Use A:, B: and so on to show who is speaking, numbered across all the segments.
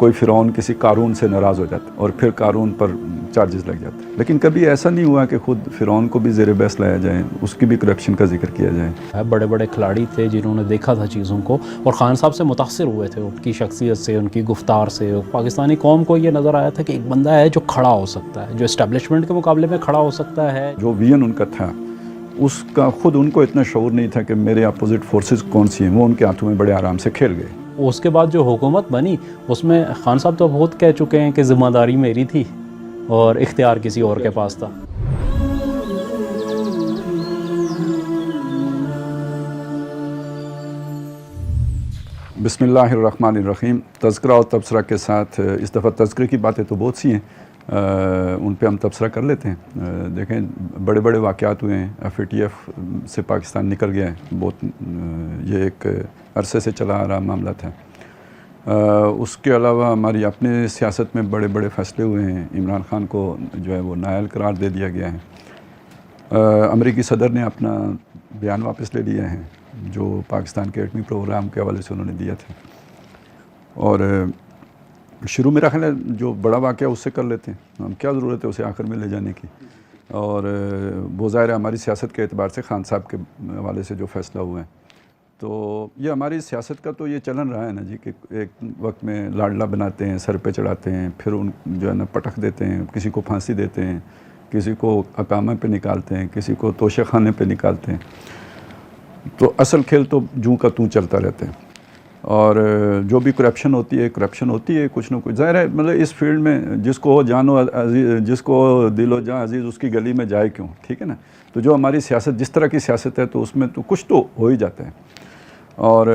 A: कोई फ़िरौन किसी कारून से नाराज़ हो जाता और फिर कारून पर चार्जेस लग जाते। लेकिन कभी ऐसा नहीं हुआ कि ख़ुद फ़िरौन को भी ज़ेर बहस लाया जाए, उसकी भी करप्शन का जिक्र किया जाए।
B: बड़े बड़े खिलाड़ी थे जिन्होंने देखा था चीज़ों को और ख़ान साहब से मुतासिर हुए थे, उनकी शख्सियत से, उनकी गुफ्तार से। पाकिस्तानी कौम को ये नज़र आया था कि एक बंदा है जो खड़ा हो सकता है, जो इस्टेब्लिशमेंट के मुकाबले में खड़ा हो सकता है।
A: जो विजन उनका था उसका ख़ुद उनको इतना शऊर नहीं था कि मेरे अपोजिट फोर्सेस कौन सी हैं, वो उनके हाथों में बड़े आराम से खेल गए।
B: उसके बाद जो हुकूमत बनी उसमें ख़ान साहब तो बहुत कह चुके हैं कि ज़िम्मेदारी मेरी थी और इख्तियार किसी और के पास था।
A: बिस्मिल्लाहिर्रहमानिर्रहीम। तज़किरा और तबसरा के साथ इस दफ़ा तज़किरे की बातें तो बहुत सी हैं, उन पे हम तबसरा कर लेते हैं। देखें, बड़े बड़े वाक़यात हुए हैं। FATF से पाकिस्तान निकल गया है, बहुत ये एक अरसे से चला आ रहा मामला था। उसके अलावा हमारी अपने सियासत में बड़े बड़े फ़ैसले हुए हैं। इमरान ख़ान को जो है वो नाअहल करार दे दिया गया है। अमेरिकी सदर ने अपना बयान वापस ले लिया है जो पाकिस्तान के एटमी प्रोग्राम के हवाले से उन्होंने दिया था। और शुरू मेरा ख्याल है जो बड़ा वाक़या उससे कर लेते हैं, हम क्या ज़रूरत है उसे आखिर में ले जाने की। और वो ज़ाहिर है हमारी सियासत के एतबार से ख़ान साहब के हवाले से जो फ़ैसला हुआ है, तो ये हमारी सियासत का तो ये चलन रहा है ना जी, कि एक वक्त में लाडला बनाते हैं, सर पे चढ़ाते हैं, फिर उन जो है ना पटक देते हैं, किसी को फांसी देते हैं, किसी को अकामा पे निकालते हैं, किसी को तोशे खाने पे निकालते हैं। तो असल खेल तो जूं का तूं चलता रहता है। और जो भी करप्शन होती है कुछ ना कुछ। ज़ाहिर है मतलब इस फील्ड में जिसको जानो अजीज़, जिसको दिलो जान अजीज़, उसकी गली में जाए क्यों, ठीक है ना। तो जो हमारी सियासत जिस तरह की सियासत है तो उसमें तो कुछ तो हो ही जाता है। और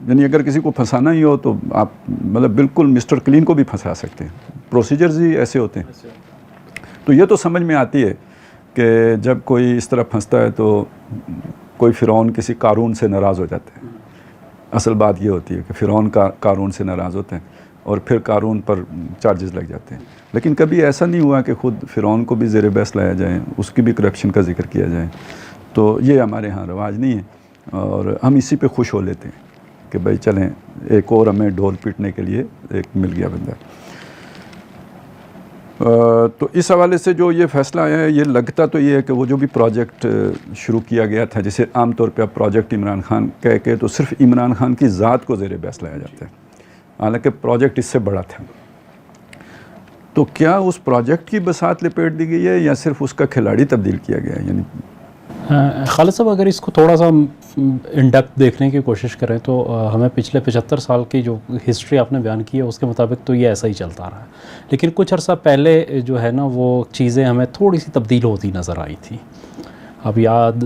A: यानी अगर किसी को फंसाना ही हो तो आप मतलब बिल्कुल मिस्टर क्लीन को भी फंसा सकते हैं, प्रोसीजर्स ही ऐसे होते हैं। तो ये तो समझ में आती है कि जब कोई इस तरह फंसता है तो कोई फ़िरौन किसी कारून से नाराज़ हो जाता है। असल बात ये होती है कि फ़िरौन कारून से नाराज़ होते हैं और फिर कारून पर चार्जेस लग जाते हैं। लेकिन कभी ऐसा नहीं हुआ कि ख़ुद फ़िरौन को भी ज़ेर बहस लाया जाए, उसकी भी करप्शन का जिक्र किया जाए। तो ये हमारे यहाँ रवाज नहीं है और हम इसी पे खुश हो लेते हैं कि भाई चलें, एक और हमें ढोल पीटने के लिए एक मिल गया बंदा। तो इस हवाले से जो ये फ़ैसला आया है, ये लगता तो ये है कि वो जो भी प्रोजेक्ट शुरू किया गया था, जिसे आम तौर पे अब प्रोजेक्ट इमरान ख़ान कह के तो सिर्फ इमरान ख़ान की ज़ात को ज़ेर बहस लाया जाता है, हालांकि प्रोजेक्ट इससे बड़ा था। तो क्या उस प्रोजेक्ट की बसात लपेट दी गई है या सिर्फ उसका खिलाड़ी तब्दील किया गया है? यानी
B: खालिद साहब, अगर इसको थोड़ा सा इन डेप्थ देखने की कोशिश करें तो हमें पिछले 75 साल की जो हिस्ट्री आपने बयान की है उसके मुताबिक तो ये ऐसा ही चलता रहा है। लेकिन कुछ अर्सा पहले जो है ना वो चीज़ें हमें थोड़ी सी तब्दील होती नज़र आई थी। अब याद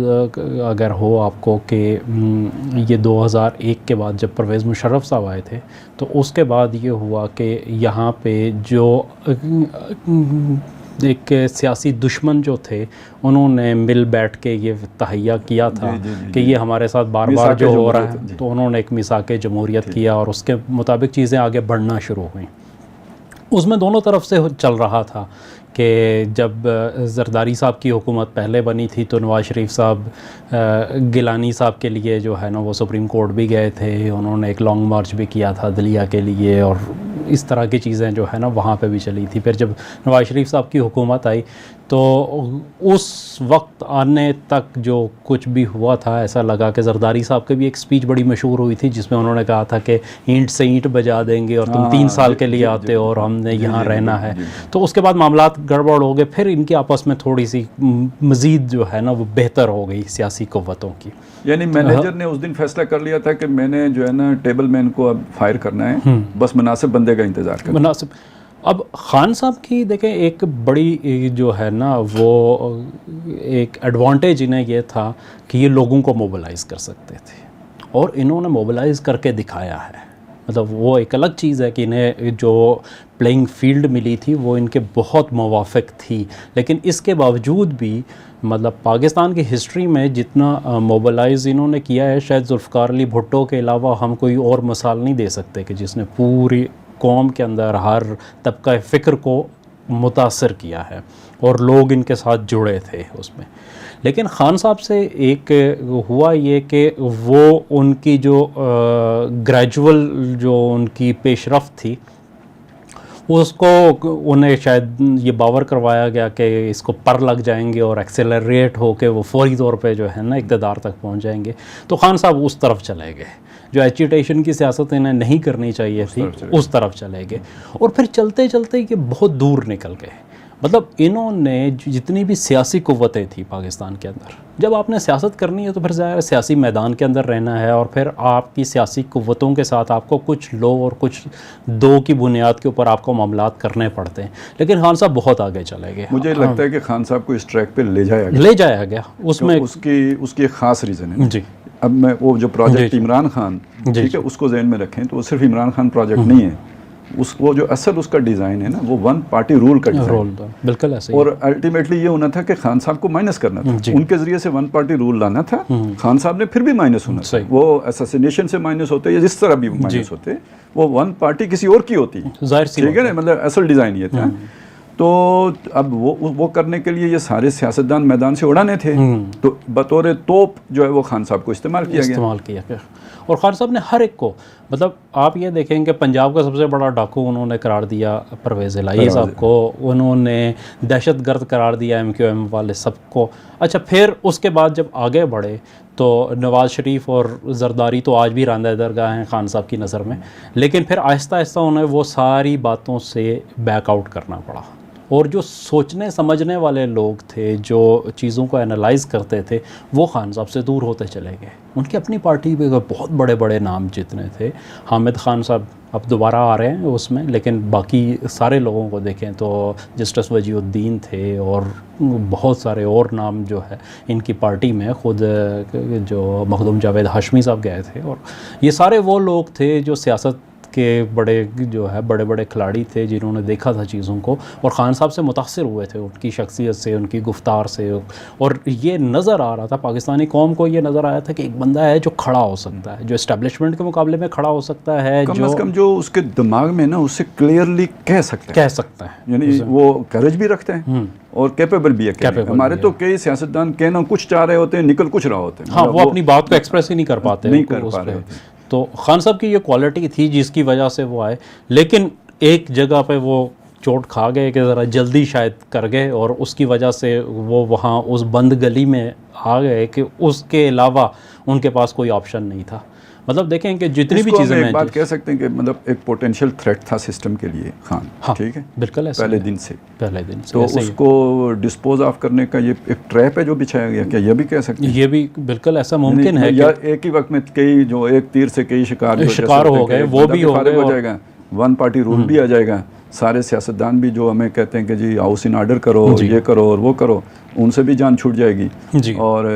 B: अगर हो आपको कि ये 2001 के बाद जब परवेज़ मुशर्रफ साहब आए थे तो उसके बाद ये हुआ कि यहाँ पे जो एक सियासी दुश्मन जो थे उन्होंने मिल बैठ के ये तहैया किया था कि ये हमारे साथ बार बार जो हो रहा है, तो उन्होंने एक मिसाक जमहूरियत किया और उसके मुताबिक चीज़ें आगे बढ़ना शुरू हुई। उसमें दोनों तरफ से चल रहा था कि जब जरदारी साहब की हुकूमत पहले बनी थी तो नवाज़ शरीफ साहब गिलानी साहब के लिए जो है ना वो सुप्रीम कोर्ट भी गए थे, उन्होंने एक लॉन्ग मार्च भी किया था दिल्लिया के लिए और इस तरह की चीज़ें जो है ना वहाँ पे भी चली थी। फिर जब नवाज़ शरीफ साहब की हुकूमत आई तो उस वक्त आने तक जो कुछ भी हुआ था ऐसा लगा कि जरदारी साहब की भी एक स्पीच बड़ी मशहूर हुई थी जिसमें उन्होंने कहा था कि ईंट से ईंट बजा देंगे और तुम 3 साल के लिए आते हो और हमने यहाँ रहना है। तो उसके बाद मामलात गड़बड़ हो गए, फिर इनकी आपस में थोड़ी सी मज़ीद जो है ना वो बेहतर हो गई सियासी क़ुव्वतों की।
A: यानी मैनेजर ने उस दिन फैसला कर लिया था कि मैंने जो है ना टेबल मैन को अब फायर करना है, बस मुनासिब बंदे का इंतज़ार करना।
B: मुनासिब। अब ख़ान साहब की देखें एक बड़ी जो है ना वो एक एडवांटेज इन्हें ये था कि ये लोगों को मोबिलाइज़ कर सकते थे और इन्होंने मोबिलाइज़ करके दिखाया है। मतलब वो एक अलग चीज़ है कि इन्हें जो प्लेइंग फील्ड मिली थी वो इनके बहुत मुवाफ़िक थी। लेकिन इसके बावजूद भी मतलब पाकिस्तान की हिस्ट्री में जितना मोबिलाइज़ इन्होंने किया है शायद जुल्फ़िकार अली भुट्टो के अलावा हम कोई और मिसाल नहीं दे सकते कि जिसने पूरी कौम के अंदर हर तबका फ़िक्र को मुतासर किया है और लोग इनके साथ जुड़े थे उसमें। लेकिन खान साहब से एक हुआ ये कि वो उनकी जो ग्रेजुअल जो उनकी पेशरफ्त थी उसको उन्हें शायद ये बावर करवाया गया कि इसको पर लग जाएंगे और एक्सेलरेट होके वो फौरी तौर पे जो है ना इक़्तिदार तक पहुंच जाएंगे। तो खान साहब उस तरफ चले गए, जो एजिटेशन की सियासत इन्हें नहीं करनी चाहिए थी उस तरफ चले गए। और फिर चलते चलते ये बहुत दूर निकल गए। मतलब इन्होंने जितनी भी सियासी कुव्वतें थी पाकिस्तान के अंदर, जब आपने सियासत करनी है तो फिर ज़ाहिर सियासी मैदान के अंदर रहना है और फिर आपकी सियासी कुव्वतों के साथ आपको कुछ लो और कुछ दो की बुनियाद के ऊपर आपको मामलात करने पड़ते हैं। लेकिन खान साहब बहुत आगे चले गए।
A: मुझे लगता है कि खान साहब को इस ट्रैक पे ले जाया गया
B: उसमें
A: तो उसकी एक ख़ास रीज़न है
B: जी।
A: अब मैं वो जो प्रोजेक्ट इमरान खान, ठीक है, उसको जहन में रखें तो वो सिर्फ इमरान खान प्रोजेक्ट नहीं है, वो जो असल उसका डिज़ाइन है ना वो वन पार्टी रूल का डिज़ाइन,
B: बिल्कुल ऐसे।
A: और अल्टीमेटली ये होना था कि खान साहब को माइनस करना था, उनके ज़रिए से वन पार्टी रूल लाना था। खान साहब ने फिर भी माइनस होना था, वो असैसिनेशन से माइनस होते या जिस तरह भी माइनस होते, वो वन पार्टी किसी और की होती, ठीक है ना, मतलब असल डिज़ाइन ये था। तो अब वो करने के लिए ये सारे सियासतदान मैदान से उड़ाने थे, तो बतौर तोप जो है वो खान साहब को इस्तेमाल किया गया।
B: और खान साहब ने हर एक को, मतलब आप ये देखेंगे पंजाब का सबसे बड़ा डाकू उन्होंने करार दिया परवेज़ इलाही साहब को, उन्होंने दहशतगर्द करार दिया MQM वाले सबको। अच्छा, फिर उसके बाद जब आगे बढ़े तो नवाज़ शरीफ और जरदारी तो आज भी रांदा दरगाह हैं खान साहब की नज़र में, लेकिन फिर आहिस्ता आहिस्ता उन्हें वो सारी बातों से बैकआउट करना पड़ा। और जो सोचने समझने वाले लोग थे, जो चीज़ों को एनालाइज करते थे, वो खान साहब से दूर होते चले गए। उनकी अपनी पार्टी में बहुत बड़े बड़े नाम जितने थे, हामिद खान साहब अब दोबारा आ रहे हैं उसमें, लेकिन बाकी सारे लोगों को देखें तो जस्टिस वजीउद्दीन थे और बहुत सारे और नाम जो है इनकी पार्टी में, ख़ुद जो मखदूम जावेद हाशमी साहब गए थे, और ये सारे वो लोग थे जो सियासत के बड़े जो है बड़े बड़े खिलाड़ी थे जिन्होंने देखा था चीज़ों को और ख़ान साहब से मुतासिर हुए थे, उनकी शख्सियत से, उनकी गुफ्तार से। और ये नज़र आ रहा था पाकिस्तानी कौम को, ये नज़र आया था कि एक बंदा है जो खड़ा हो सकता है, जो इस्टेब्लिशमेंट के मुकाबले में खड़ा हो सकता है,
A: कम से कम जो उसके दिमाग में ना उससे क्लियरली कह सकता है, यानी वो करेज भी रखते हैं और कैपेबल भी है। हमारे तो कई सियासतदान कहना कुछ चाह रहे होते हैं, निकल कुछ रहा होते हैं,
B: हाँ, वो अपनी बात को एक्सप्रेस ही नहीं कर पाते,
A: नहीं कर पा रहे होते।
B: तो खान साहब की ये क्वालिटी थी जिसकी वजह से वो आए, लेकिन एक जगह पे वो चोट खा गए कि ज़रा जल्दी शायद कर गए और उसकी वजह से वो वहाँ उस बंद गली में आ गए कि उसके अलावा उनके पास कोई ऑप्शन नहीं था। मतलब देखें कि जितनी भी चीज़ें,
A: एक बात कह सकते हैं कि मतलब एक पोटेंशियल थ्रेट था सिस्टम के लिए खान,
B: हाँ,
A: ठीक है,
B: बिल्कुल ऐसे
A: पहले दिन से
B: तो
A: उसको डिस्पोज ऑफ करने का ये एक ट्रैप है जो बिछाया गया, क्या ये भी कह सकते हैं?
B: ये भी बिल्कुल ऐसा मुमकिन है
A: या एक ही वक्त में कई जो एक तीर से कई शिकार
B: हो गए, वो भी हो
A: जाएगा, वन पार्टी रूल भी आ जाएगा, सारे सियासतदान भी जो हमें कहते हैं कि जी हाउस इन ऑर्डर करो, ये करो और वो करो, उनसे भी जान छूट जाएगी
B: जी।
A: और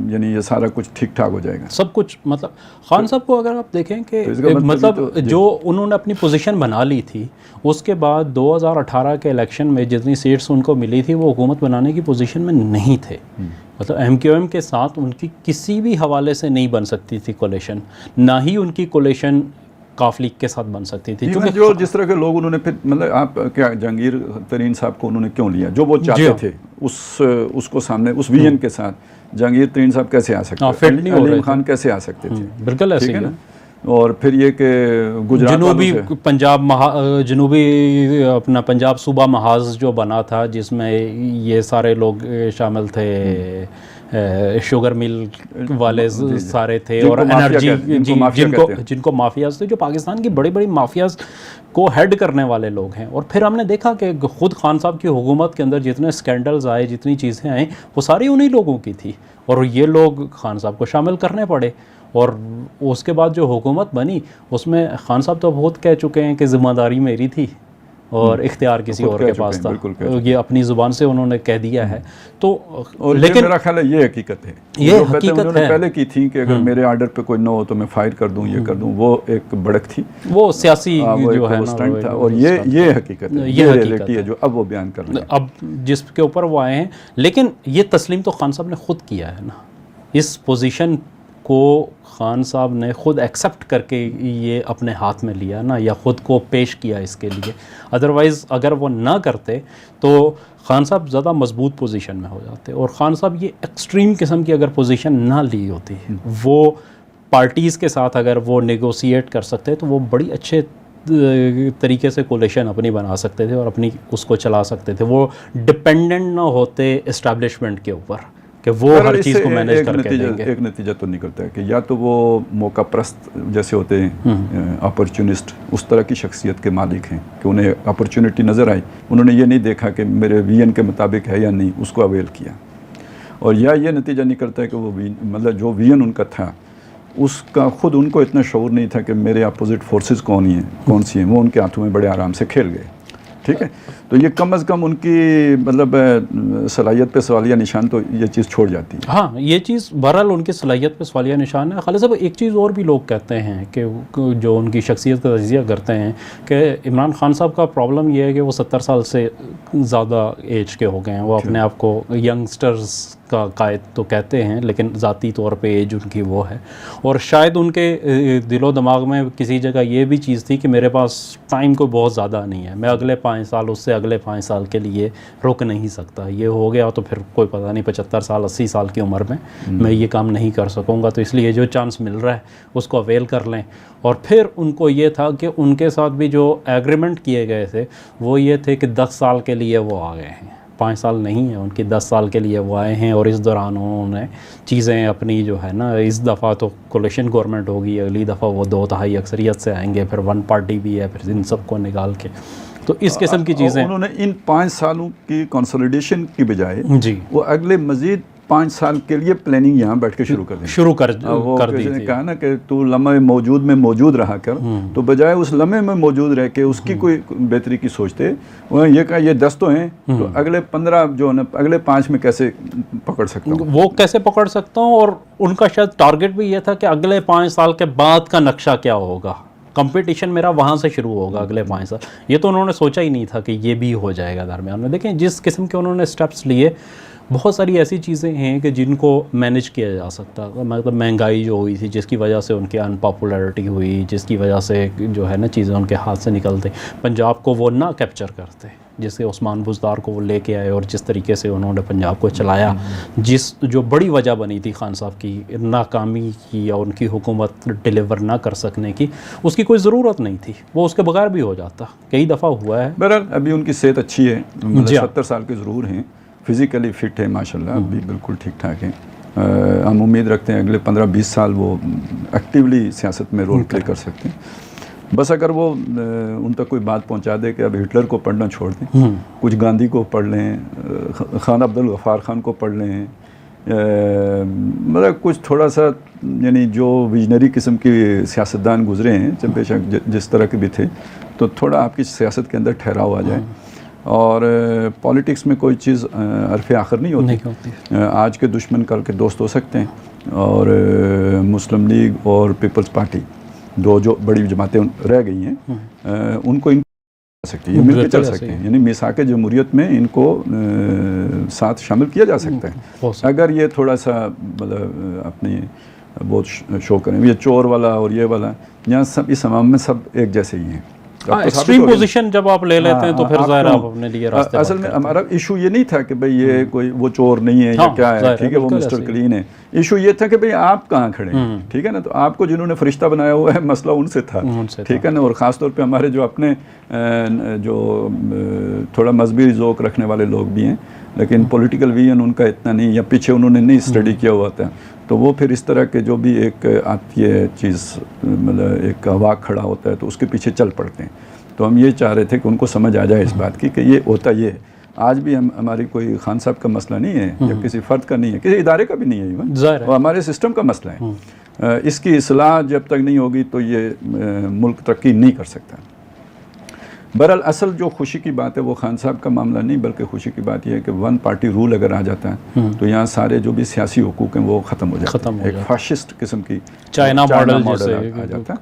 A: यानी ये सारा कुछ ठीक ठाक हो जाएगा
B: सब कुछ। मतलब खान साहब को अगर आप देखें कि मतलब जो उन्होंने अपनी पोजीशन बना ली थी, उसके बाद 2018 के इलेक्शन में जितनी सीट्स उनको मिली थी वो हुकूमत बनाने की पोजीशन में नहीं थे। मतलब MQM के साथ उनकी किसी भी हवाले से नहीं बन सकती थी कोलिशन, ना ही उनकी कोलिशन काफ लीग के साथ बन सकती थी, क्योंकि
A: जो जिस तरह के लोग उन्होंने फिर मतलब आप क्या जहांगीर तरीन साहब को उन्होंने क्यों लिया, जो वो चाहते थे उसको सामने उस विजन के साथ जहांगीर तरीन साहब कैसे आ सकते थे, अलीम खान कैसे आ सकते थे,
B: बिल्कुल ऐसे
A: है ना। और फिर ये कि गुजरात
B: जनूबी पंजाब जनूबी अपना पंजाब सूबा महाज जो बना था जिसमें ये सारे लोग शामिल थे, शुगर मिल वाले सारे थे और एनर्जी जिनको माफियाज थे, जो पाकिस्तान की बड़ी बड़ी माफियाज को हेड करने वाले लोग हैं। और फिर हमने देखा कि खुद खान साहब की हुकूमत के अंदर जितने स्कैंडल्स आए, जितनी चीज़ें आई, वो सारी उन्हीं लोगों की थी और ये लोग खान साहब को शामिल करने पड़े। और उसके बाद जो हुकूमत बनी उसमें खान साहब तो बहुत कह चुके हैं कि ज़िम्मेदारी मेरी थी और इख्तियार किसी और के पास था, ये अपनी ज़ुबान से उन्होंने कह दिया है। तो
A: लेकिन मेरा ख्याल है ये हकीकत है,
B: ये हकीकत है
A: पहले की थी कि अगर मेरे आर्डर पे कोई न हो तो मैं फायर कर दूं, ये कर दूं, वो एक बढ़क थी,
B: वो सियासी जो है
A: स्टंट था। और ये हकीकत है, ये रियलिटी है जो अब वो बयान कर रहे हैं,
B: अब जिसके ऊपर वो आए हैं। लेकिन ये तस्लीम तो खान साहब ने खुद किया है ना, इस पोजीशन को खान साहब ने ख़ुद एक्सेप्ट करके ये अपने हाथ में लिया ना, या ख़ुद को पेश किया इसके लिए। अदरवाइज़ अगर वो ना करते तो खान साहब ज़्यादा मजबूत पोजीशन में हो जाते, और खान साहब ये एक्सट्रीम किस्म की अगर पोजीशन ना ली होती, वो पार्टीज़ के साथ अगर वो नेगोशिएट कर सकते तो वो बड़ी अच्छे तरीके से कोलिशन अपनी बना सकते थे और अपनी उसको चला सकते थे। वो डिपेंडेंट ना होते इस्टेब्लिशमेंट के ऊपर कि वो हर चीज़ को मैनेज करके देंगे।
A: एक नतीजा तो निकलता है कि या तो वो मौका प्रस्त जैसे होते हैं, अपॉर्चुनिस्ट, उस तरह की शख्सियत के मालिक हैं कि उन्हें अपॉर्चुनिटी नज़र आई, उन्होंने ये नहीं देखा कि मेरे विजन के मुताबिक है या नहीं, उसको अवेल किया। और या ये नतीजा निकलता है कि वो मतलब जो विजन उनका था उसका ख़ुद उनको इतना शऊर नहीं था कि मेरे अपोजिट फोर्सेस कौन सी हैं, वो उनके हाथों में बड़े आराम से खेल गए। ठीक है, तो ये कम अज़ कम उनकी मतलब सलाहियत पे सवालिया निशान तो ये चीज़ छोड़ जाती है।
B: हाँ, ये चीज़ बहरहाल उनकी सलाहियत पे सवालिया निशान है। खालिद साहब, एक चीज़ और भी लोग कहते हैं कि जो उनकी शख्सियत का तजिया करते हैं कि इमरान खान साहब का प्रॉब्लम ये है कि वो 70 साल से ज़्यादा एज के हो गए हैं। वो अपने आप को यंगस्टर्स का कायद तो कहते हैं, लेकिन ज़ाती तौर पे एज उनकी वो है, और शायद उनके दिलो दिमाग में किसी जगह ये भी चीज़ थी कि मेरे पास टाइम कोई बहुत ज़्यादा नहीं है, मैं अगले 5 साल उससे अगले 5 साल के लिए रुक नहीं सकता। ये हो गया तो फिर कोई पता नहीं 75 साल 80 साल की उम्र में मैं ये काम नहीं कर सकूँगा, तो इसलिए जो चांस मिल रहा है उसको अवेल कर लें। और फिर उनको ये था कि उनके साथ भी जो एग्रीमेंट किए गए थे वो ये थे कि 10 साल के लिए वो आ गए हैं, 5 साल नहीं है उनकी, 10 साल के लिए वो आए हैं। और इस दौरान उन्होंने चीज़ें अपनी जो है ना, इस दफ़ा तो कोलिशन गवर्नमेंट होगी, अगली दफ़ा वो 2/3 अक्सरियत से आएंगे, फिर 1 पार्टी भी है, फिर इन सबको निकाल के, तो इस किस्म की चीज़ें
A: उन्होंने इन 5 सालों की कंसोलिडेशन की बजाय
B: जी
A: वो अगले मज़ीद 5 साल के लिए प्लानिंग यहाँ बैठ के शुरू कर दी थी। कहा ना कि तू लम्हे मौजूद में मौजूद रहा कर, तो बजाय उस लम्हे में मौजूद रह के उसकी कोई बेहतरी की सोचते, वो ये कहा ये 10 तो हैं, तो अगले 15 जो है ना, अगले 5 में कैसे पकड़ सकता हूँ,
B: वो कैसे पकड़ सकता हूँ। और उनका शायद टारगेट भी ये था कि अगले 5 साल के बाद का नक्शा क्या होगा, कंपटीशन मेरा वहाँ से शुरू होगा अगले 5 साल। ये तो उन्होंने सोचा ही नहीं था कि ये भी हो जाएगा दरमियान में। देखें जिस किस्म के उन्होंने स्टेप्स लिए, बहुत सारी ऐसी चीज़ें हैं कि जिनको मैनेज किया जा सकता है। मतलब महंगाई जो हुई थी, जिसकी वजह से उनकी अनपॉपुलैरिटी हुई, जिसकी वजह से जो है ना चीज़ें उनके हाथ से निकलते, पंजाब को वो ना कैप्चर करते, जिससे उस्मान बुज़दार को वो लेके आए और जिस तरीके से उन्होंने पंजाब को चलाया, जो बड़ी वजह बनी थी खान साहब की नाकामी की या उनकी हुकूमत डिलीवर ना कर सकने की, उसकी कोई ज़रूरत नहीं थी, वो उसके बगैर भी हो जाता, कई दफ़ा हुआ है।
A: बहरहाल अभी उनकी सेहत अच्छी है, 70 साल के ज़रूर हैं, फिज़िकली फ़िट है माशाल्लाह, अभी बिल्कुल ठीक ठाक हैं। हम उम्मीद रखते हैं अगले 15-20 साल वो एक्टिवली सियासत में रोल प्ले कर सकते हैं। बस अगर वो उन तक कोई बात पहुंचा दे कि अब हिटलर को पढ़ना छोड़ दें, कुछ गांधी को पढ़ लें, खान अब्दुल गफ़ार खान को पढ़ लें, मतलब कुछ थोड़ा सा यानी जो विजनरी किस्म के सियासतदान गुजरे हैं, बेशक जिस तरह के भी थे, तो थोड़ा आपकी सियासत के अंदर ठहराव आ जाए। और पॉलिटिक्स में कोई चीज़ हरफ़ आखिर नहीं होती। आज के दुश्मन कल के दोस्त हो सकते हैं, और मुस्लिम लीग और पीपल्स पार्टी, 2 जो बड़ी जमातें रह गई हैं, उनको सकती है, ये मिलकर चल सकते हैं, यानी मिसाक जमहूरियत में इनको साथ शामिल किया जा सकता है अगर ये थोड़ा सा मतलब अपनी बहुत शो करें। ये चोर वाला और ये वाला, यहाँ सब इस अवाम में सब एक जैसे ही हैं।
B: एक्सट्रीम पोजीशन जब आप ले लेते हैं तो फिर ज़ाहिर आप अपने लिए रास्ते
A: असल में हमारा इशू ये नहीं था कि भाई ये कोई वो चोर नहीं है या क्या है, ठीक है, वो मिस्टर क्लीन है। इशू ये था कि भाई आप कहाँ खड़े हैं, ठीक है ना, तो आपको जिन्होंने फरिश्ता बनाया हुआ है, मसला उनसे था, ठीक है ना। और ख़ास तौर पे हमारे जो अपने जो थोड़ा मजहबी ज़ौक़ रखने वाले लोग भी हैं, लेकिन पॉलिटिकल विजन उनका इतना नहीं, या पीछे उन्होंने नहीं स्टडी किया हुआ था, तो वो फिर इस तरह के जो भी एक आती है चीज़, मतलब एक अवाक खड़ा होता है तो उसके पीछे चल पड़ते हैं। तो हम ये चाह रहे थे कि उनको समझ आ जाए इस बात की कि ये होता ये है। आज भी हमारी कोई खान साहब का मसला नहीं है, या किसी फ़र्द का नहीं है, किसी इदारे का भी नहीं है, इवन वो हमारे सिस्टम का मसला है। इसकी इस्लाह जब तक नहीं होगी तो ये मुल्क तरक्की नहीं कर सकता। बहरहाल असल जो खुशी की बात है वो खान साहब का मामला नहीं, बल्कि खुशी की बात यह है कि वन पार्टी रूल अगर आ जाता है तो यहाँ सारे जो भी सियासी हुकूक हैं वो ख़त्म हो जाते हैं। एक फाशिस्ट किस्म की
B: चाइना मॉडल
A: आ जाता है।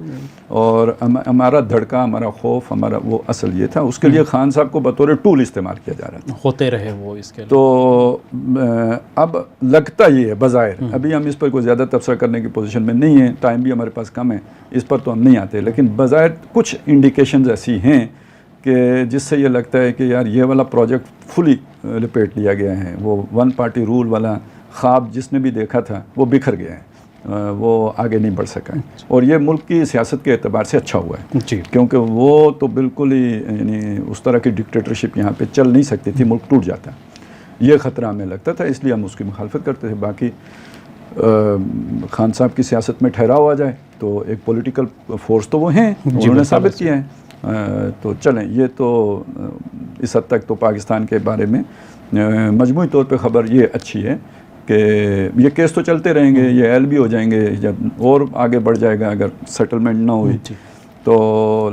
A: और हमारा धड़का, हमारा खौफ, हमारा वो असल ये था, उसके लिए खान साहब को बतौर टूल इस्तेमाल किया जा रहा था,
B: होते रहे वो इसके लिए।
A: तो अब लगता ये है बज़ाहिर, अभी हम इस पर कोई ज़्यादा तबसरा करने की पोजीशन में नहीं है, टाइम भी हमारे पास कम है, इस पर तो हम नहीं आते, लेकिन बज़ाहिर कुछ इंडिकेशंस ऐसी हैं कि जिससे ये लगता है कि यार ये वाला प्रोजेक्ट फुली लपेट लिया गया है। वो वन पार्टी रूल वाला ख्वाब जिसने भी देखा था वो बिखर गया है, वो आगे नहीं बढ़ सका है। और ये मुल्क की सियासत के एतबार से अच्छा हुआ है
B: जी,
A: क्योंकि वो तो बिल्कुल ही यानी उस तरह की डिक्टेटरशिप यहाँ पे चल नहीं सकती थी, मुल्क टूट जाता, ये ख़तरा हमें लगता था, इसलिए हम उसकी मुखालफत करते थे। बाकी खान साहब की सियासत में ठहराव आ जाए तो एक पॉलिटिकल फोर्स तो वो हैं, उन्होंने साबित किया है। तो चलें, ये तो इस हद तक तो पाकिस्तान के बारे में मजमूई तौर पे ख़बर ये अच्छी है कि ये केस तो चलते रहेंगे, ये एल भी हो जाएंगे, जब और आगे बढ़ जाएगा अगर सेटलमेंट ना हुई तो।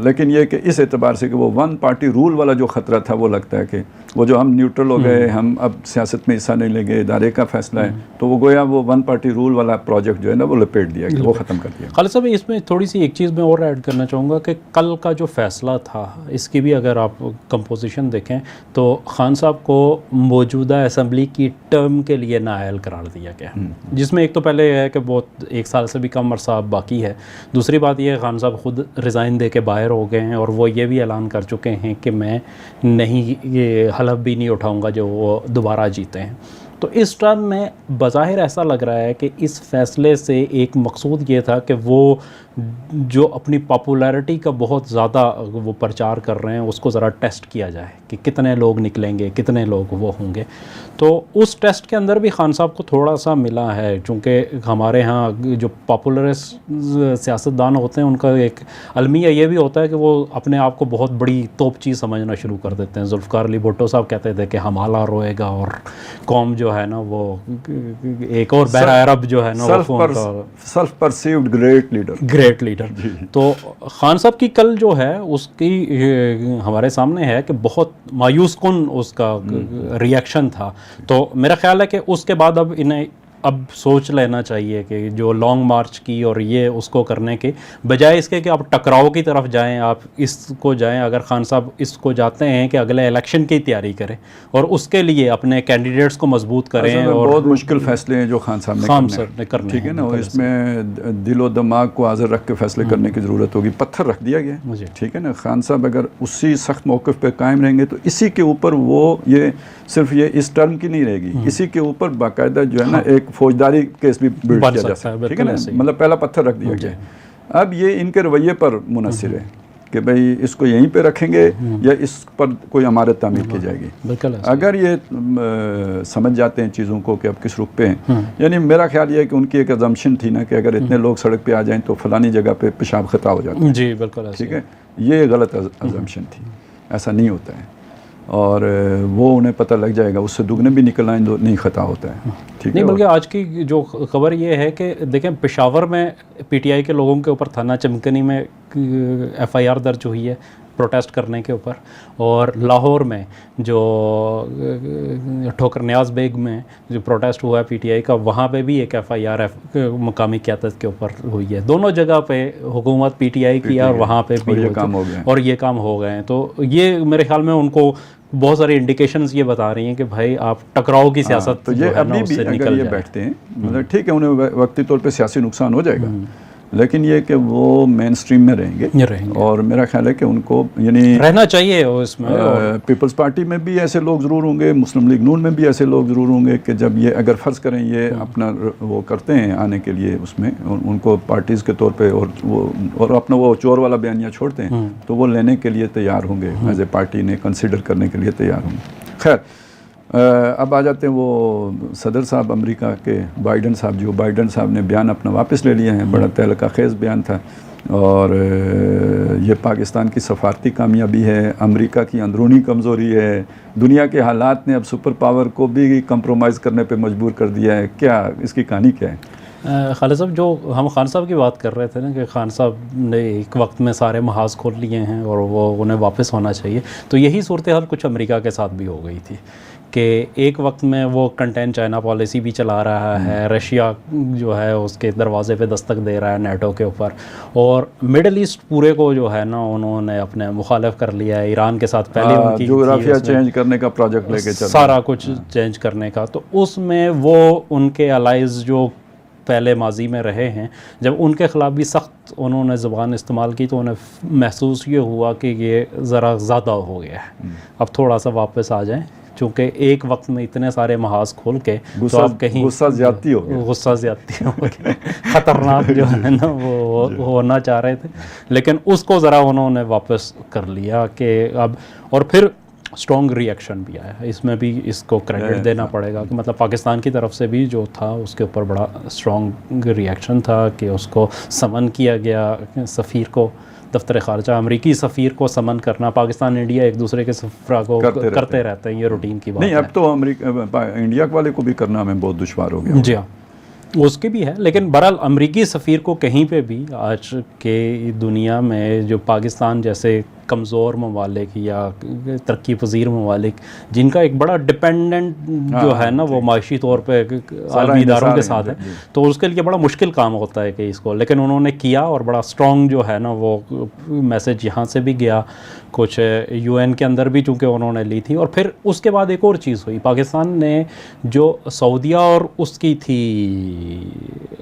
A: लेकिन ये कि इस एतबार से कि वो वन पार्टी रूल वाला जो ख़तरा था वो लगता है कि वो जो हम न्यूट्रल हो गए, हम अब सियासत में हिस्सा नहीं लेंगे, इदारे का फैसला है, तो वो गोया वो वन पार्टी रूल वाला प्रोजेक्ट जो है ना वो लपेट दिया गया, वो ख़त्म कर दिया।
B: खालिद साहब, इसमें थोड़ी सी एक चीज़ मैं और ऐड करना चाहूँगा कि कल का जो फ़ैसला था इसकी भी अगर आप कंपोजिशन देखें तो खान साहब को मौजूदा असम्बली की टर्म के लिए नाअहल करार दिया गया, जिसमें एक तो पहले है कि बहुत 1 साल से भी कम अरसा बाकी है, दूसरी बात यह है खान साहब ख़ुद रिज़ाइन दे के बाहर हो गए हैं और वो ये भी ऐलान कर चुके हैं कि मैं नहीं, ये हलफ भी नहीं उठाऊंगा जो वो दोबारा जीते हैं। तो इस टर्म में बज़ाहिर ऐसा लग रहा है कि इस फ़ैसले से एक मकसूद ये था कि वो जो अपनी पॉपुलैरिटी का बहुत ज़्यादा वो प्रचार कर रहे हैं उसको ज़रा टेस्ट किया जाए कि कितने लोग निकलेंगे, कितने लोग वो होंगे। तो उस टेस्ट के अंदर भी खान साहब को थोड़ा सा मिला है, चूँकि हमारे यहाँ जो पॉपुलर सियासतदान होते हैं उनका एक अलमिया ये भी होता है कि वो अपने आप को बहुत बड़ी तोप चीज़ समझना शुरू कर देते हैं। जुल्फ़िकार अली भुट्टो साहब कहते थे कि हमारा रोएगा और कौम जो है ना वो एक और बहरा अरब जो है ना
A: सेल्फ परसीव्ड ग्रेट लीडर।
B: तो खान साहब की कल जो है उसकी हमारे सामने है कि बहुत मायूस कुन उसका रिएक्शन था। तो मेरा ख्याल है कि उसके बाद अब इन्हें अब सोच लेना चाहिए कि जो लॉन्ग मार्च की और ये उसको करने के बजाय इसके कि आप टकराव की तरफ जाएं, आप इसको जाएं। अगर खान साहब इसको जाते हैं कि अगले इलेक्शन की तैयारी करें और उसके लिए अपने कैंडिडेट्स को मजबूत करें। और
A: बहुत मुश्किल फैसले हैं जो खान साहब ने करने, ठीक है ना, इसमें दिलो दिमाग को हाजिर रख के फैसले करने की ज़रूरत होगी। पत्थर रख दिया गया, ठीक है ना। खान साहब अगर उसी सख्त मौक़िफ़ पे कायम रहेंगे तो इसी के ऊपर वो ये सिर्फ ये इस टर्म की नहीं रहेगी, इसी के ऊपर बाकायदा जो है ना एक फौजदारी केस भी बिल्ड किया जा सकता है, ठीक है ना। मतलब पहला पत्थर रख दिया गया। अब ये इनके रवैये पर मुनहसिर है कि भाई इसको यहीं पे रखेंगे या इस पर कोई अमारत तामील की जाएगी। अगर ये समझ जाते हैं चीज़ों को कि अब किस रुख पे हैं, यानी मेरा ख्याल ये है कि उनकी एक अजम्पशन थी ना कि अगर इतने लोग सड़क पे आ जाएं तो फलानी जगह पे पेशाब खता हो जाता है।
B: जी बिल्कुल,
A: ठीक है, ये गलत अजम्पशन थी, ऐसा नहीं होता है। और वो उन्हें पता लग जाएगा, उससे दुगने भी निकल आए तो नहीं खता होता है, ठीक है।
B: नहीं, बल्कि आज की जो खबर ये है कि देखें पेशावर में पीटीआई के लोगों के ऊपर थाना चमकनी में एफआईआर दर्ज हुई है प्रोटेस्ट करने के ऊपर, और लाहौर में जो ठोकर न्याज बेग में जो प्रोटेस्ट हुआ है पीटीआई का, वहाँ पे भी एक एफआईआर मकामी क़यादत के ऊपर हुई है। दोनों जगह पे हुकूमत पीटीआई की और वहाँ पे भी ये काम हो गए हैं। तो ये मेरे ख्याल में उनको बहुत सारी इंडिकेशंस ये बता रही हैं कि भाई आप टकराव की सियासत
A: तो ये अभी भी अगर ये बैठते हैं, मतलब ठीक है उन्हें वक्ती तौर पे सियासी नुकसान हो जाएगा, लेकिन ये कि वो मेन स्ट्रीम में रहेंगे। और मेरा ख्याल है कि उनको यानी
B: रहना चाहिए उसमें।
A: पीपल्स पार्टी में भी ऐसे लोग ज़रूर होंगे, मुस्लिम लीग नून में भी ऐसे लोग ज़रूर होंगे कि जब ये अगर फ़र्ज़ करें ये अपना वो करते हैं आने के लिए उसमें उनको पार्टीज़ के तौर पे और अपना वो चोर वाला बयानिया छोड़ते हैं तो वो लेने के लिए तैयार होंगे, एज ए पार्टी ने कंसिडर करने के लिए तैयार होंगे। खैर अब आ जाते हैं वो सदर साहब अमेरिका के बाइडन साहब ने बयान अपना वापस ले लिया है। बड़ा तहलका खेज़ बयान था और ये पाकिस्तान की सफारती कामयाबी है, अमेरिका की अंदरूनी कमज़ोरी है, दुनिया के हालात ने अब सुपर पावर को भी कंप्रोमाइज़ करने पे मजबूर कर दिया है। क्या इसकी कहानी क्या है?
B: खालिद साहब, जो हम खान साहब की बात कर रहे थे ना कि खान साहब ने एक वक्त में सारे महाज खोल लिए हैं और वो उन्हें वापस होना चाहिए, तो यही सूरत हाल कुछ अमेरिका के साथ भी हो गई थी कि एक वक्त में वो कंटेन चाइना पॉलिसी भी चला रहा है, रशिया जो है उसके दरवाजे पे दस्तक दे रहा है नेटो के ऊपर, और मिडल ईस्ट पूरे को जो है ना उन्होंने अपने मुखालिफ कर लिया है। ईरान के साथ पहले उनकी
A: जोग्राफिया चेंज करने का प्रोजेक्ट लेके चल
B: सारा कुछ चेंज करने का, तो उसमें वो उनके अलाइज जो पहले माजी में रहे हैं, जब उनके ख़िलाफ़ भी सख्त उन्होंने ज़बान इस्तेमाल की तो उन्हें महसूस ये हुआ कि ये ज़रा ज़्यादा हो गया है, अब थोड़ा सा वापस आ जाएं, चूँकि एक वक्त में इतने सारे महाज खोल के तो आप कहीं
A: गुस्सा ज़्यादती हो गया,
B: ख़तरनाक जो है ना वो होना चाह रहे थे, लेकिन उसको ज़रा उन्होंने वापस कर लिया कि अब, और फिर स्ट्रॉन्ग रिएक्शन भी आया, इसमें भी इसको क्रेडिट देना पड़ेगा कि मतलब पाकिस्तान की तरफ से भी जो था उसके ऊपर बड़ा स्ट्रॉन्ग रिएक्शन था कि उसको समन किया गया सफ़ीर को, दफ्तर ख़ारजा अमरीकी सफ़ीर को समन करना, पाकिस्तान इंडिया एक दूसरे के सफ़रा को करते रहते हैं, ये रूटीन की बात
A: नहीं, अब तो इंडिया वाले को भी करना हमें बहुत दुश्वार हो गया।
B: जी हाँ, उसकी भी है, लेकिन बहरहाल अमरीकी सफ़ीर को कहीं पे भी आज के दुनिया में जो पाकिस्तान जैसे कमज़ोर ममालिक या तरक्की पजीर ममालिक जिनका एक बड़ा डिपेंडेंट जो है ना वो माशी तौर पे आलमी इदारों के साथ है, तो उसके लिए बड़ा मुश्किल काम होता है कि इसको, लेकिन उन्होंने किया और बड़ा स्ट्रॉन्ग जो है ना वो मैसेज यहाँ से भी गया, कुछ यूएन के अंदर भी चूँकि उन्होंने ली थी। और फिर उसके बाद एक और चीज़ हुई, पाकिस्तान ने जो सऊदीया और उसकी थी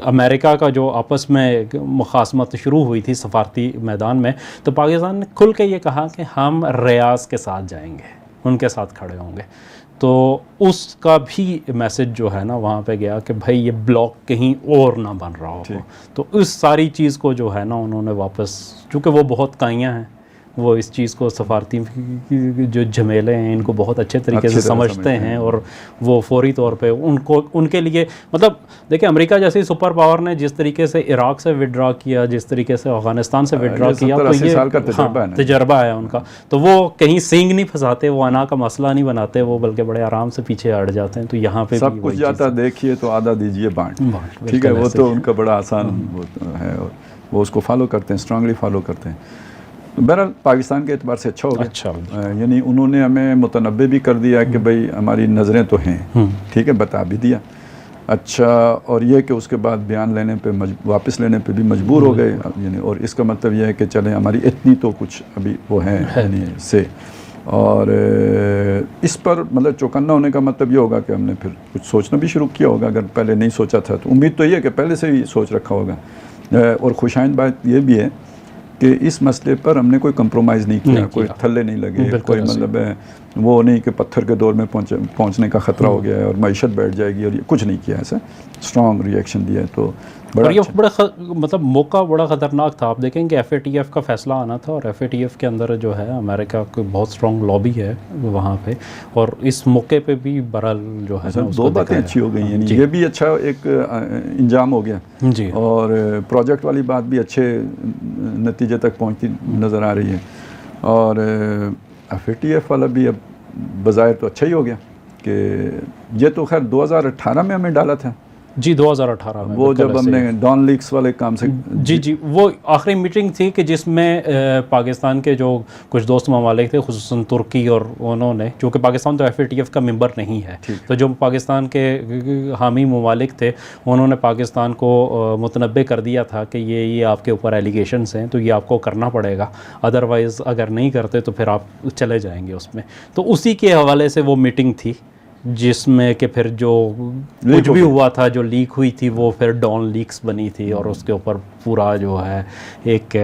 B: अमेरिका का जो आपस में मुखासमत शुरू हुई थी सफारती मैदान में, तो पाकिस्तान ने खुल के ये कहा कि हम रियाज के साथ जाएंगे, उनके साथ खड़े होंगे, तो उसका भी मैसेज जो है ना वहाँ पे गया कि भाई ये ब्लॉक कहीं और ना बन रहा हो। तो इस सारी चीज़ को जो है ना उन्होंने वापस, चूँकि वो बहुत काइयाँ हैं, वो इस चीज़ को सफारती जो झमेले हैं इनको बहुत अच्छे तरीके से समझते हैं, और वो फौरी तौर पे उनको उनके लिए मतलब देखिए अमेरिका जैसी सुपर पावर ने जिस तरीके से इराक़ से विड्रॉ किया, जिस तरीके से अफ़गानिस्तान से विड्रॉ किया, तो ये तजर्बा है उनका, तो वो कहीं सींग नहीं फंसाते, वो अना का मसला नहीं बनाते वो, बल्कि बड़े आराम से पीछे हट जाते हैं। तो यहाँ पे
A: सब कुछ जाता देखिए तो आधा दीजिए बांट, ठीक है, वो तो उनका बड़ा आसान है और वो उसको फॉलो करते हैं, स्ट्रांगली फॉलो करते हैं। बहरहाल पाकिस्तान के एतबार से अच्छा हो गया, यानी उन्होंने हमें मुतनब्बे भी कर दिया कि भाई हमारी नज़रें तो हैं, ठीक है, बता भी दिया, अच्छा, और ये कि उसके बाद बयान लेने पे वापस लेने पे भी मजबूर हो गए, यानी, और इसका मतलब यह है कि चले हमारी इतनी तो कुछ अभी वो है यानी से, और इस पर मतलब चौकन्ना होने का मतलब ये होगा कि हमने फिर कुछ सोचना भी शुरू किया होगा, अगर पहले नहीं सोचा था तो उम्मीद तो ये है कि पहले से ही सोच रखा होगा। और खुशाइंद बात ये भी है कि इस मसले पर हमने कोई कंप्रोमाइज़ नहीं किया, कोई थल्ले नहीं लगे, कोई मतलब है वो नहीं कि पत्थर के दौर में पहुंचने का ख़तरा हो गया है और मईशत बैठ जाएगी, और ये कुछ नहीं किया, ऐसा स्ट्रॉन्ग रिएक्शन दिया है। तो बड़ा
B: ये बड़ा मतलब मौका बड़ा ख़तरनाक था। आप देखेंगे FATF का फ़ैसला आना था, और FATF के अंदर जो है अमेरिका की बहुत स्ट्रॉन्ग लॉबी है वहाँ पे, और इस मौके पे भी बहरहाल जो है
A: दो बातें अच्छी हो गई, यानी ये भी अच्छा एक इंजाम हो गया जी, और प्रोजेक्ट वाली बात भी अच्छे नतीजे तक पहुँचती नज़र आ रही है, और FATF वाला भी अब बज़ाहिर तो अच्छा ही हो गया कि ये तो खैर 2018 में हमें डाला था
B: जी, 2018 में
A: वो जब हमने डॉन लीक्स वाले काम से
B: जी वो आखिरी मीटिंग थी कि जिसमें पाकिस्तान के जो कुछ दोस्त ममालिक थे, खुसूसन तुर्की, और उन्होंने, चूँकि पाकिस्तान तो FATF का मेंबर नहीं है, तो जो पाकिस्तान के हामी ममालिक थे उन्होंने पाकिस्तान को मुतनब्बे कर दिया था कि ये आपके ऊपर एलिगेशंस हैं, तो ये आपको करना पड़ेगा, अदरवाइज़ अगर नहीं करते तो फिर आप चले जाएंगे उसमें। तो उसी के हवाले से वो मीटिंग थी जिसमें कि फिर जो कुछ भी हुआ था, जो लीक हुई थी, वो फिर डॉन लीक्स बनी थी, और उसके ऊपर पूरा जो है एक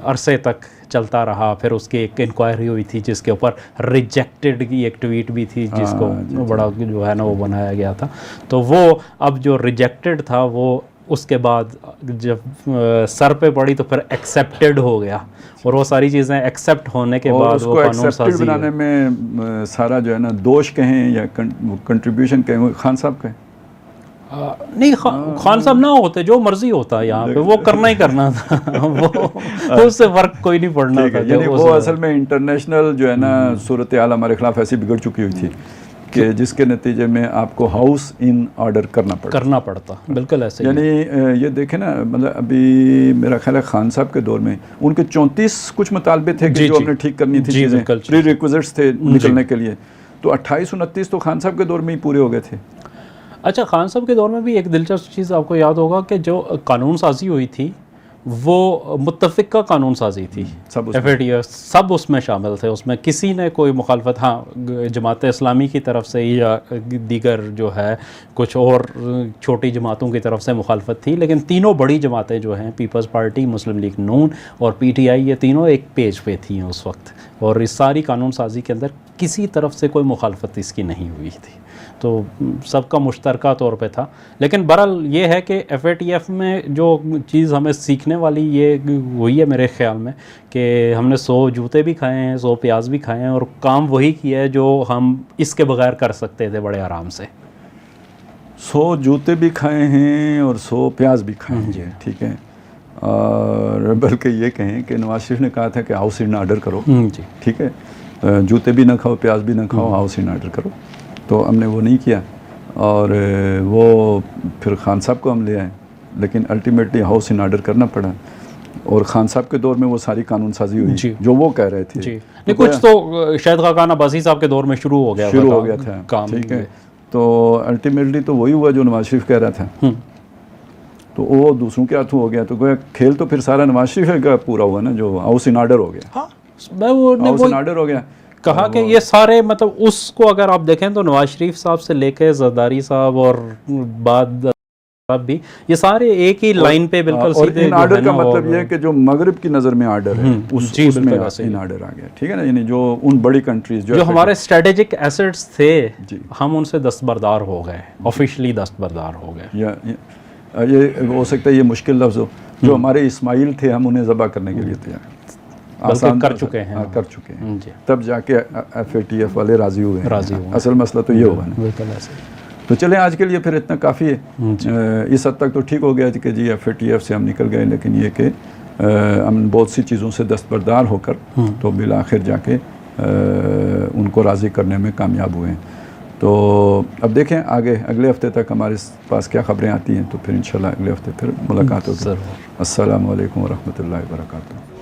B: अरसे तक चलता रहा। फिर उसकी एक इंक्वायरी हुई थी जिसके ऊपर रिजेक्टेड की एक ट्वीट भी थी जिसको बड़ा जो है ना वो बनाया गया था। तो वो अब जो रिजेक्टेड था वो उसके बाद जब सर पे पड़ी तो फिर एक्सेप्टेड हो गया, और वो सारी चीज़ें एक्सेप्ट होने के बाद वो कानून साज़ी
A: बनाने में सारा जो है ना दोष कहें या कंट्रीब्यूशन कहें वो खान साहब कहें,
B: नहीं खान साहब ना होते, जो मर्जी होता है यहाँ पे वो करना ही करना था वो उससे फ़र्क कोई नहीं पड़ना था।
A: यानी वो असल में इंटरनेशनल जो है ना सूरत हाल हमारे खिलाफ ऐसी बिगड़ चुकी हुई थी कि जिसके नतीजे में आपको हाउस इन ऑर्डर करना
B: पड़ता। बिल्कुल ऐसे ही।
A: यानी ये देखें ना, मतलब अभी मेरा ख्याल है खान साहब के दौर में उनके 34 कुछ मुतालबे थे कि जो हमने ठीक करनी थी चीज़ें, प्री रिक्विजिट्स थे निकलने के लिए, तो 28-29 तो खान साहब के दौर में ही पूरे हो गए थे।
B: अच्छा, खान साहब के दौर में भी एक दिलचस्प चीज़ आपको याद होगा कि जो कानून साजी हुई थी वो मुत्तफ़िक़ा कानून साजी थी, FATF सब उसमें शामिल थे, उसमें किसी ने कोई मुखालफत, हाँ जमात इस्लामी की तरफ से या दीगर जो है कुछ और छोटी जमातों की तरफ से मुखालफत थी, लेकिन तीनों बड़ी जमातें जो हैं पीपल्स पार्टी, मुस्लिम लीग नून और PTI, ये तीनों एक पेज पे थी उस वक्त, और इस सारी कानून साजी के अंदर किसी तरफ से कोई मुखालफत इसकी नहीं हुई थी, तो सबका मुश्तरका तौर पे था। लेकिन बहरहाल ये है कि FATF में जो चीज़ हमें सीखने वाली ये हुई है मेरे ख़्याल में कि हमने 100 जूते भी खाए हैं, 100 प्याज भी खाए हैं, और काम वही किया है जो हम इसके बगैर कर सकते थे बड़े आराम से।
A: 100 जूते भी खाए हैं और 100 प्याज भी खाए हैं, ठीक है। और बल्कि ये कहें कि नवाज शरीफ ने कहा था कि हाउस इन ऑर्डर करो, ठीक है, जूते भी ना खाओ, प्याज भी ना खाओ, हाउस इन ऑर्डर करो, तो हमने वो नहीं किया, और वो फिर खान साहब को हम ले आए, लेकिन अल्टीमेटली हाउस इन ऑर्डर करना पड़ा, और खान साहब के दौर में वो सारी कानून साजी हुई जो वो कह रहे थे।
B: नहीं, कुछ तो शायद खान अब्बासी साहब के दौर में शुरू हो गया था काम,
A: ठीक है। तो अल्टीमेटली तो वही हुआ जो नवाज शरीफ कह रहा था, तो वो दूसरों के हाथों हो गया, तो खेल तो फिर सारा नवाज शरीफ का पूरा हुआ ना, जो हाउस इन ऑर्डर हो गया।
B: हाँ, हाउस
A: इन ऑर्डर हो गया,
B: कहा कि ये सारे, मतलब उसको अगर आप देखें तो नवाज शरीफ साहब से लेके जरदारी साहब और बाद साहब भी, ये सारे एक ही लाइन पे बिल्कुल सीधे।
A: इन ऑर्डर का मतलब ये है कि जो मगरिब की नज़र में ऑर्डर है उसमें इन ऑर्डर आ गया, ठीक है ना, यानी जो उन बड़ी कंट्रीज जो
B: हमारे स्ट्रेटेजिक एसेट्स थे हम उनसे दस्तबरदार हो गए, ऑफिशियली दस्तबरदार हो गए।
A: ये हो सकता है ये मुश्किल लफ्ज़ हो, जो हमारे इस्माइल थे हम उन्हें ज़बह करने के लिए तैयार
B: आसान कर चुके हैं,
A: कर चुके हैं, तब जाके FATF वाले राज़ी हुए। असल मसला तो ये हुआ ना,
B: बिल्कुल ऐसे।
A: तो चलें आज के लिए फिर इतना काफ़ी है। इस हद तक तो ठीक हो गया कि जी FATF से हम निकल गए, लेकिन ये कि हम बहुत सी चीज़ों से दस्तबरदार होकर तो बिल आखिर जाके उनको राज़ी करने में कामयाब हुए हैं। तो अब देखें आगे अगले हफ्ते तक हमारे पास क्या ख़बरें आती हैं, तो फिर इंशाल्लाह अगले हफ्ते फिर मुलाकात होगी। अस्सलामु अलैकुम व रहमतुल्लाहि व बरकातुहू।